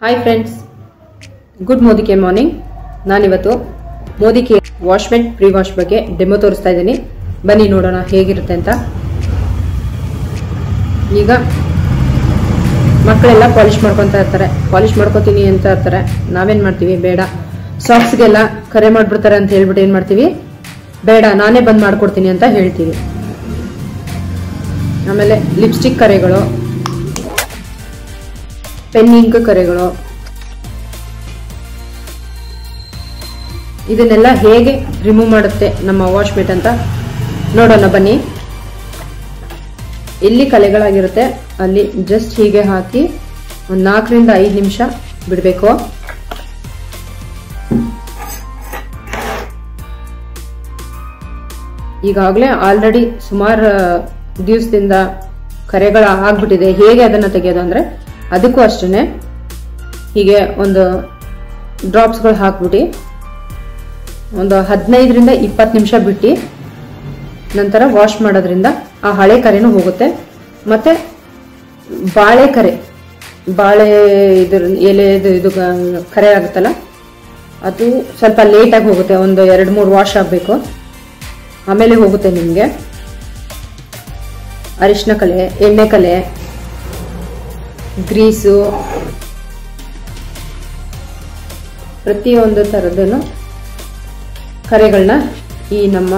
Hi friends, good ಮೋದಿಕೆ morning. ನಾನಿವತ್ತು ಮೋದಿಕೆ ವಾಶ್ಮೆಂಟ್ pre wash ಬಗ್ಗೆ demo ತೋರಿಸ್ತಾ ಇದ್ದೀನಿ. ಬನ್ನಿ ನೋಡೋಣ ಹೇಗಿರುತ್ತೆ ಅಂತ. ಈಗ ಮಕ್ಕಳೆಲ್ಲ ಪಾಲಿಶ್ ಮಾಡ್ಕೊತಾ ಇರ್ತಾರೆ, ಪಾಲಿಶ್ ಮಾಡ್ಕೋತೀನಿ ಅಂತ ಇರ್ತಾರೆ. ನಾವೇನ್ ಮಾಡ್ತೀವಿ, ಬೇಡ ಸಾಕ್ಸ್ಗೆಲ್ಲ ಕರೆ ಮಾಡ್ಬಿಡ್ತಾರೆ ಅಂತ ಹೇಳ್ಬಿಟ್ಟು ಏನ್ ಮಾಡ್ತೀವಿ, ಬೇಡ ನಾನೇ ಬಂದ್ ಮಾಡ್ಕೊಡ್ತೀನಿ ಅಂತ ಹೇಳ್ತೀವಿ. ಆಮೇಲೆ ಲಿಪ್ಸ್ಟಿಕ್ ಕರೆಗಳು, ಪೆನ್ ಇಂಕ್ ಕರೆಗಳು, ಇದನ್ನೆಲ್ಲ ಹೇಗೆ ರಿಮೂವ್ ಮಾಡುತ್ತೆ ನಮ್ಮ ವಾಶ್ಮೆಟ್ ಅಂತ ನೋಡೋಣ ಬನ್ನಿ. ಎಲ್ಲಿ ಕಲೆಗಳಾಗಿರುತ್ತೆ ಅಲ್ಲಿ ಜಸ್ಟ್ ಹೀಗೆ ಹಾಕಿ ಒಂದು 4 ರಿಂದ 5 ನಿಮಿಷ ಬಿಡಬೇಕು. ಈಗಾಗಲೇ ಆಲ್ರೆಡಿ ಸುಮಾರು ದಿವಸದಿಂದ ಕರೆಗಳು ಆಗ್ಬಿಟ್ಟಿದೆ. ಹೇಗೆ ಅದನ್ನ ತೆಗೆಯೋದು ಅಂದ್ರೆ, ಅದಕ್ಕೂ ಅಷ್ಟೇ ಹೀಗೆ ಒಂದು ಡ್ರಾಪ್ಸ್ಗಳು ಹಾಕ್ಬಿಟ್ಟು ಒಂದು 15 ರಿಂದ 20 ನಿಮಿಷ ಬಿಟ್ಟು ನಂತರ ವಾಶ್ ಮಾಡೋದ್ರಿಂದ ಆ ಹಳೆ ಕರೆನೂ ಹೋಗುತ್ತೆ. ಮತ್ತೆ ಬಾಳೆ ಕರೆ, ಬಾಳೆ ಇದ್ರ ಎಲೆದು ಇದು ಕರೆ ಆಗುತ್ತಲ್ಲ, ಅದು ಸ್ವಲ್ಪ ಲೇಟಾಗಿ ಹೋಗುತ್ತೆ. ಒಂದು 2-3 ವಾಶ್ ಆಗಬೇಕು, ಆಮೇಲೆ ಹೋಗುತ್ತೆ ನಿಮಗೆ. ಅರಿಶಿನ ಕಲೆ, ಎಣ್ಣೆ ಕಲೆ, ಗ್ರೀಸು, ಪ್ರತಿಯೊಂದು ಥರದನ್ನು ಕರೆಗಳನ್ನ ಈ ನಮ್ಮ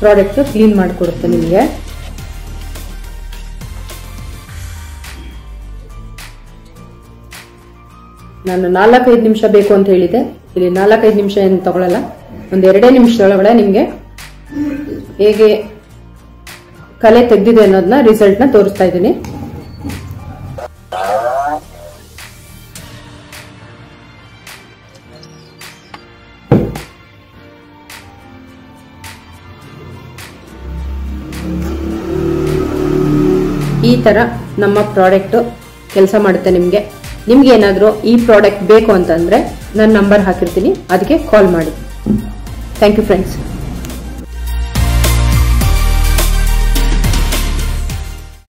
ಪ್ರಾಡಕ್ಟ್ ಕ್ಲೀನ್ ಮಾಡಿಕೊಡುತ್ತೆ ನಿಮಗೆ. ನಾನು 4-5 ನಿಮಿಷ ಬೇಕು ಅಂತ ಹೇಳಿದೆ. ಇಲ್ಲಿ 4-5 ನಿಮಿಷ ಏನು ತಗೊಳ್ಳಲ್ಲ, ಒಂದು 2 ನಿಮಿಷದೊಳಗಡೆ ನಿಮಗೆ ಹೇಗೆ ಕಲೆ ತೆಗೆದಿದೆ ಅನ್ನೋದನ್ನ ರಿಸಲ್ಟ್ನ ತೋರಿಸ್ತಾ ಇದ್ದೀನಿ. ಈ ತರ ನಮ್ಮ ಪ್ರಾಡಕ್ಟ್ ಕೆಲಸ ಮಾಡುತ್ತೆ. ನಿಮ್ಗೆ ಏನಾದರೂ ಈ ಪ್ರಾಡಕ್ಟ್ ಬೇಕು ಅಂತಂದ್ರೆ ನನ್ನ ನಂಬರ್ ಹಾಕಿರ್ತೀನಿ, ಅದಕ್ಕೆ ಕಾಲ್ ಮಾಡಿ. Thank you friends.